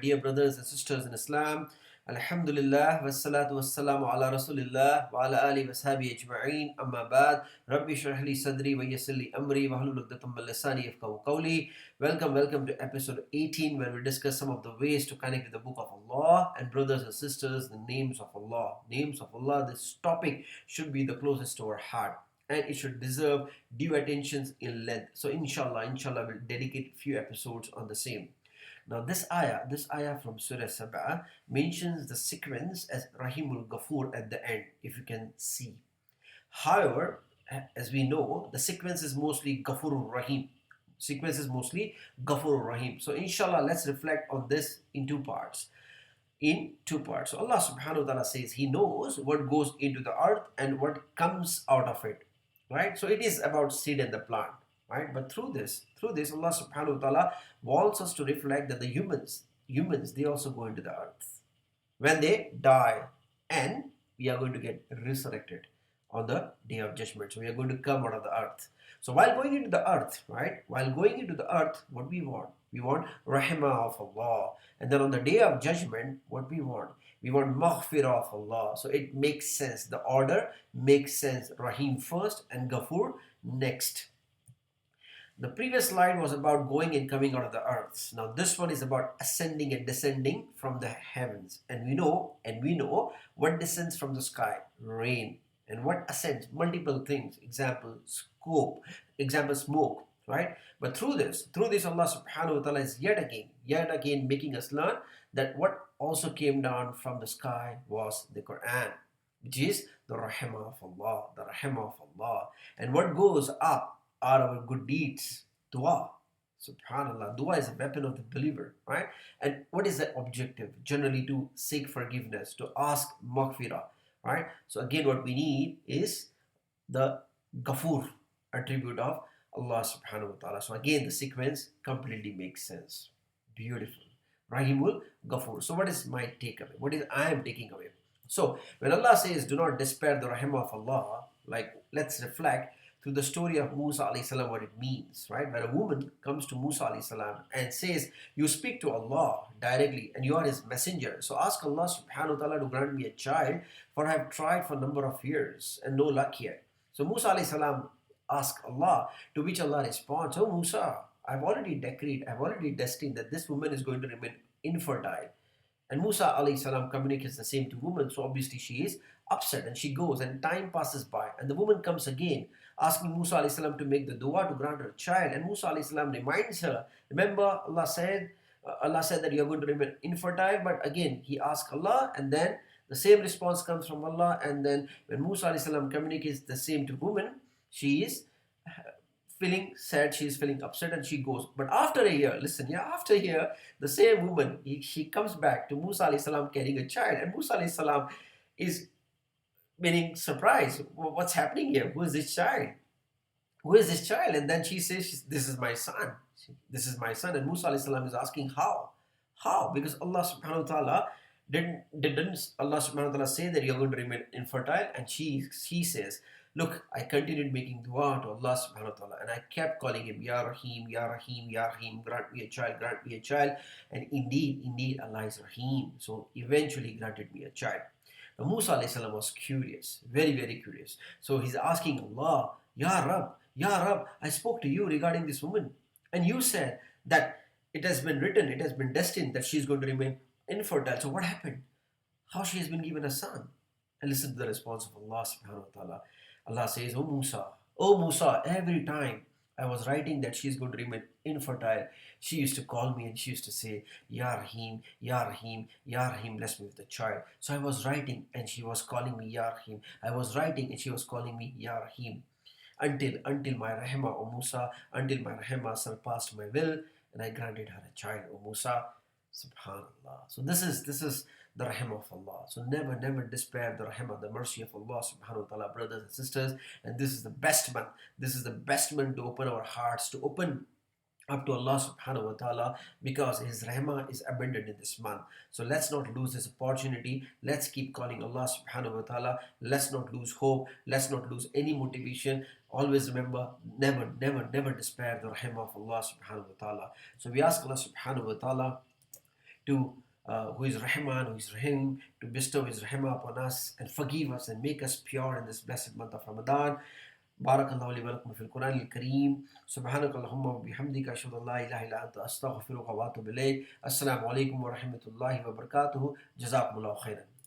Dear brothers and sisters in Islam, Alhamdulillah, wassalatu wassalamu ala Rasulillah, wa ala ali washabi ajma'een, amma ba'd, Rabbi shrah li sadri wa yassir li amri wa hlul 'uqdatam min lisani yafqahu qawli. Welcome to episode 18, where we discuss some of the ways to connect with the book of Allah. And brothers and sisters, the names of Allah. Names of Allah, this topic should be the closest to our heart, and it should deserve due attention in length. So inshallah, we'll dedicate a few episodes on the same. Now this ayah from Surah Saba mentions the sequence as Rahim Al-Gafoor at the end, if you can see. However, as we know, the sequence is mostly Gafoor Rahim. Sequence is mostly Gafoor Rahim. So inshallah, let's reflect on this in two parts. So Allah subhanahu wa ta'ala says He knows what goes into the earth and what comes out of it. Right? So it is about seed and the plant. Right? But through this, Allah subhanahu wa ta'ala wants us to reflect that the humans, they also go into the earth when they die, and we are going to get resurrected on the day of judgment. So we are going to come out of the earth. So while going into the earth, what we want? We want rahmah of Allah. And then on the day of judgment, what we want? We want maghfirah of Allah. So it makes sense. The order makes sense. Rahim first and Gafoor next. The previous slide was about going and coming out of the earth. Now this one is about ascending and descending from the heavens. And we know what descends from the sky, rain. And what ascends, multiple things. Example, smoke, right? But through this Allah subhanahu wa ta'ala is yet again making us learn that what also came down from the sky was the Quran, which is the rahmah of Allah, And what goes up are our good deeds, dua. Subhanallah, dua is a weapon of the believer, right? And what is the objective? Generally to seek forgiveness, to ask maghfirah, right? So again, what we need is the Gafoor attribute of Allah subhanahu wa ta'ala. So again, the sequence completely makes sense. Beautiful. Rahimul Gafoor. So what is my takeaway? What is I am taking away? So when Allah says, do not despair the rahmah of Allah, like let's reflect through the story of Musa alayhi salam what it means, right? When a woman comes to Musa alayhi salam and says, you speak to Allah directly and you are His messenger. So ask Allah subhanahu wa ta'ala to grant me a child, for I have tried for a number of years and no luck yet. So Musa alayhi salam asked Allah, to which Allah responds, oh Musa, I've already destined that this woman is going to remain infertile. And Musa alayhi salam communicates the same to woman, so obviously she is upset and she goes, and time passes by and the woman comes again asking Musa alayhi salam to make the dua to grant her a child, and Musa alayhi salam reminds her, remember Allah said that you are going to remain infertile, but again he asked Allah, and then the same response comes from Allah. And then when Musa alayhi salam communicates the same to woman, she is feeling sad, she is feeling upset, and she goes. But after a year, the same woman, she comes back to Musa alayhi salam carrying a child, and Musa alayhi salam is meaning surprise. What's happening here? Who is this child? And then she says, this is my son. And Musa alayhi salam is asking, how? Because Allah subhanahu wa ta'ala didn't Allah subhanahu wa ta'ala say that you're going to remain infertile? And she says, look, I continued making dua to Allah subhanahu wa ta'ala, and I kept calling Him, Ya Raheem, Ya Raheem, Ya Raheem, grant me a child. And indeed Allah is Raheem. So eventually He granted me a child. Now Musa alayhi salam was curious, very, very curious. So he's asking Allah, Ya Rab, I spoke to you regarding this woman, and you said that it has been written, it has been destined that she's going to remain infertile. So what happened? How she has been given a son? And listen to the response of Allah subhanahu wa ta'ala. Allah says, Oh Musa, every time I was writing that she is going to remain infertile, she used to call me and she used to say, Ya Raheem, Ya Raheem, Ya Raheem, bless me with a child. So I was writing and she was calling me Ya Raheem. I was writing and she was calling me Ya Raheem. Until my rahmah, O Musa, until my rahmah surpassed my will, and I granted her a child, O Musa. Subhanallah. So this is the rahmah of Allah. So never despair the rahmah, the mercy of Allah subhanahu wa ta'ala, brothers and sisters. And this is the best month. This is the best month to open our hearts, to open up to Allah subhanahu wa ta'ala, because His rahmah is abundant in this month. So let's not lose this opportunity. Let's keep calling Allah subhanahu wa ta'ala. Let's not lose hope. Let's not lose any motivation. Always remember, never despair the rahmah of Allah subhanahu wa ta'ala. So we ask Allah subhanahu wa ta'ala to who is Rahman, who is Rahim, to bestow His Rahmah upon us and forgive us and make us pure in this blessed month of Ramadan. بارك الله لي ولكم في القرآن الكريم. سبحانك اللهم وبحمدك أشهد أن لا إله إلا أنت أستغفرك وأتوب إليك. السلام عليكم ورحمة الله وبركاته. جزاكم الله خيرا.